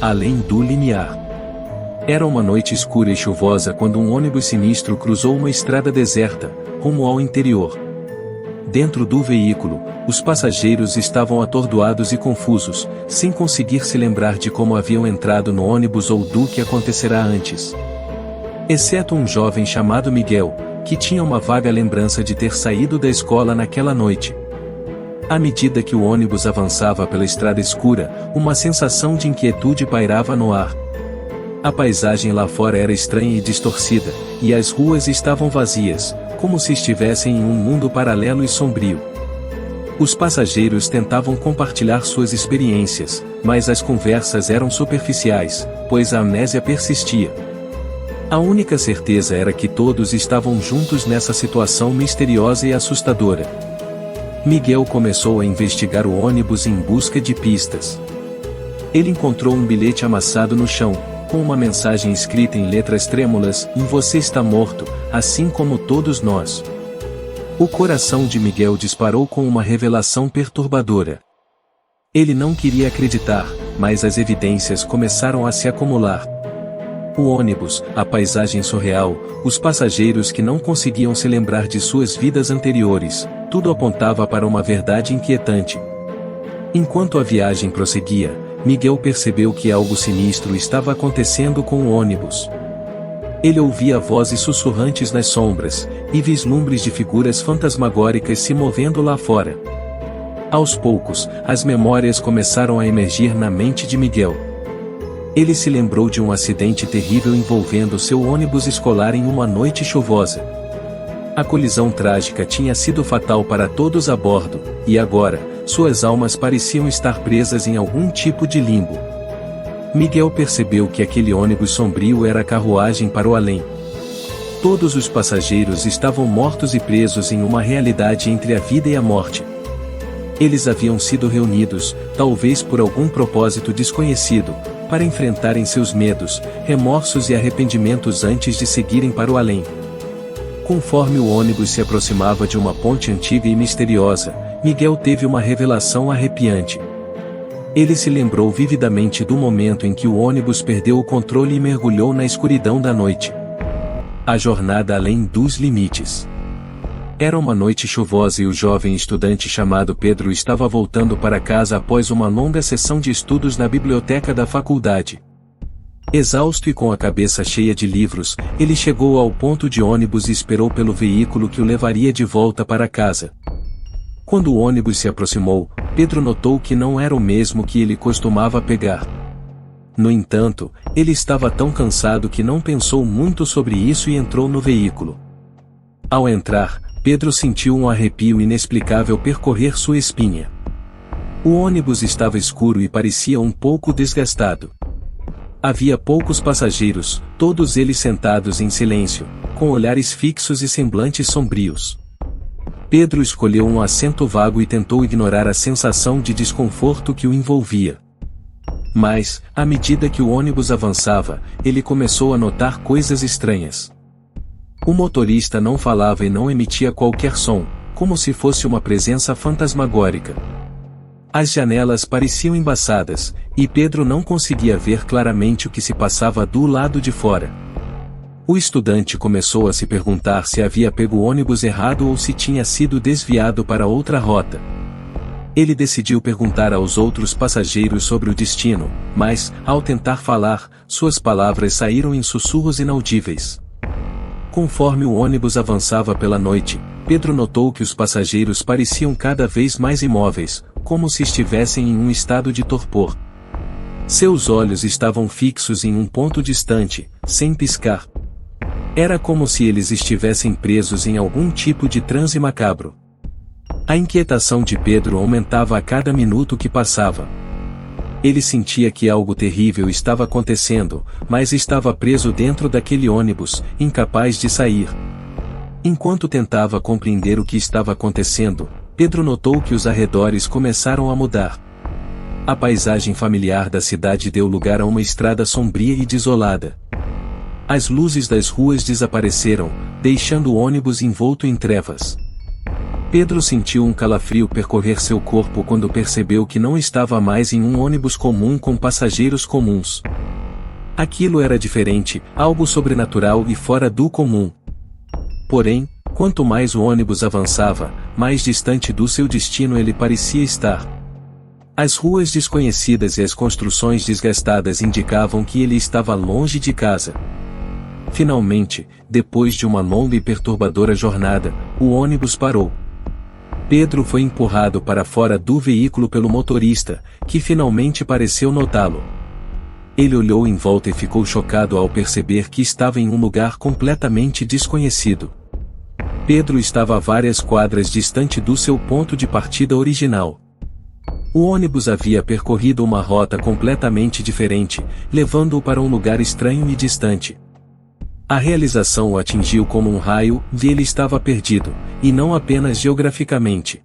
Além do limiar. Era uma noite escura e chuvosa quando um ônibus sinistro cruzou uma estrada deserta, rumo ao interior. Dentro do veículo, os passageiros estavam atordoados e confusos, sem conseguir se lembrar de como haviam entrado no ônibus ou do que acontecerá antes. Exceto um jovem chamado Miguel, que tinha uma vaga lembrança de ter saído da escola naquela noite. À medida que o ônibus avançava pela estrada escura, uma sensação de inquietude pairava no ar. A paisagem lá fora era estranha e distorcida, e as ruas estavam vazias, como se estivessem em um mundo paralelo e sombrio. Os passageiros tentavam compartilhar suas experiências, mas as conversas eram superficiais, pois a amnésia persistia. A única certeza era que todos estavam juntos nessa situação misteriosa e assustadora. Miguel começou a investigar o ônibus em busca de pistas. Ele encontrou um bilhete amassado no chão, com uma mensagem escrita em letras trêmulas: "Você está morto, assim como todos nós." O coração de Miguel disparou com uma revelação perturbadora. Ele não queria acreditar, mas as evidências começaram a se acumular. O ônibus, a paisagem surreal, os passageiros que não conseguiam se lembrar de suas vidas anteriores, tudo apontava para uma verdade inquietante. Enquanto a viagem prosseguia, Miguel percebeu que algo sinistro estava acontecendo com o ônibus. Ele ouvia vozes sussurrantes nas sombras, e vislumbres de figuras fantasmagóricas se movendo lá fora. Aos poucos, as memórias começaram a emergir na mente de Miguel. Ele se lembrou de um acidente terrível envolvendo seu ônibus escolar em uma noite chuvosa. A colisão trágica tinha sido fatal para todos a bordo, e agora, suas almas pareciam estar presas em algum tipo de limbo. Miguel percebeu que aquele ônibus sombrio era a carruagem para o além. Todos os passageiros estavam mortos e presos em uma realidade entre a vida e a morte. Eles haviam sido reunidos, talvez por algum propósito desconhecido, para enfrentarem seus medos, remorsos e arrependimentos antes de seguirem para o além. Conforme o ônibus se aproximava de uma ponte antiga e misteriosa, Miguel teve uma revelação arrepiante. Ele se lembrou vividamente do momento em que o ônibus perdeu o controle e mergulhou na escuridão da noite. A jornada além dos limites. Era uma noite chuvosa e o jovem estudante chamado Pedro estava voltando para casa após uma longa sessão de estudos na biblioteca da faculdade. Exausto e com a cabeça cheia de livros, ele chegou ao ponto de ônibus e esperou pelo veículo que o levaria de volta para casa. Quando o ônibus se aproximou, Pedro notou que não era o mesmo que ele costumava pegar. No entanto, ele estava tão cansado que não pensou muito sobre isso e entrou no veículo. Ao entrar, Pedro sentiu um arrepio inexplicável percorrer sua espinha. O ônibus estava escuro e parecia um pouco desgastado. Havia poucos passageiros, todos eles sentados em silêncio, com olhares fixos e semblantes sombrios. Pedro escolheu um assento vago e tentou ignorar a sensação de desconforto que o envolvia. Mas, à medida que o ônibus avançava, ele começou a notar coisas estranhas. O motorista não falava e não emitia qualquer som, como se fosse uma presença fantasmagórica. As janelas pareciam embaçadas, e Pedro não conseguia ver claramente o que se passava do lado de fora. O estudante começou a se perguntar se havia pego o ônibus errado ou se tinha sido desviado para outra rota. Ele decidiu perguntar aos outros passageiros sobre o destino, mas, ao tentar falar, suas palavras saíram em sussurros inaudíveis. Conforme o ônibus avançava pela noite, Pedro notou que os passageiros pareciam cada vez mais imóveis, como se estivessem em um estado de torpor. Seus olhos estavam fixos em um ponto distante, sem piscar. Era como se eles estivessem presos em algum tipo de transe macabro. A inquietação de Pedro aumentava a cada minuto que passava. Ele sentia que algo terrível estava acontecendo, mas estava preso dentro daquele ônibus, incapaz de sair. Enquanto tentava compreender o que estava acontecendo, Pedro notou que os arredores começaram a mudar. A paisagem familiar da cidade deu lugar a uma estrada sombria e desolada. As luzes das ruas desapareceram, deixando o ônibus envolto em trevas. Pedro sentiu um calafrio percorrer seu corpo quando percebeu que não estava mais em um ônibus comum com passageiros comuns. Aquilo era diferente, algo sobrenatural e fora do comum. Porém, quanto mais o ônibus avançava, mais distante do seu destino ele parecia estar. As ruas desconhecidas e as construções desgastadas indicavam que ele estava longe de casa. Finalmente, depois de uma longa e perturbadora jornada, o ônibus parou. Pedro foi empurrado para fora do veículo pelo motorista, que finalmente pareceu notá-lo. Ele olhou em volta e ficou chocado ao perceber que estava em um lugar completamente desconhecido. Pedro estava a várias quadras distante do seu ponto de partida original. O ônibus havia percorrido uma rota completamente diferente, levando-o para um lugar estranho e distante. A realização o atingiu como um raio, e ele estava perdido, e não apenas geograficamente.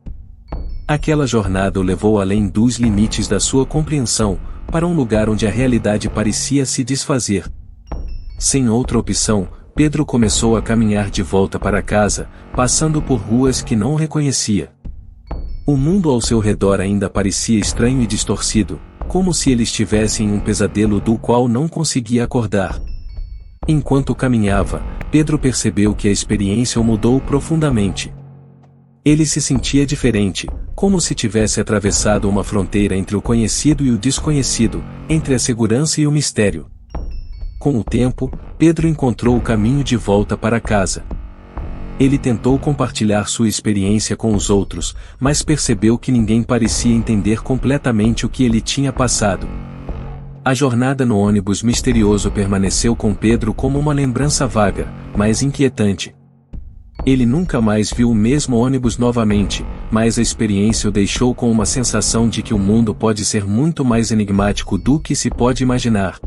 Aquela jornada o levou além dos limites da sua compreensão, para um lugar onde a realidade parecia se desfazer. Sem outra opção, Pedro começou a caminhar de volta para casa, passando por ruas que não reconhecia. O mundo ao seu redor ainda parecia estranho e distorcido, como se ele estivesse em um pesadelo do qual não conseguia acordar. Enquanto caminhava, Pedro percebeu que a experiência o mudou profundamente. Ele se sentia diferente, como se tivesse atravessado uma fronteira entre o conhecido e o desconhecido, entre a segurança e o mistério. Com o tempo, Pedro encontrou o caminho de volta para casa. Ele tentou compartilhar sua experiência com os outros, mas percebeu que ninguém parecia entender completamente o que ele tinha passado. A jornada no ônibus misterioso permaneceu com Pedro como uma lembrança vaga, mas inquietante. Ele nunca mais viu o mesmo ônibus novamente, mas a experiência o deixou com uma sensação de que o mundo pode ser muito mais enigmático do que se pode imaginar.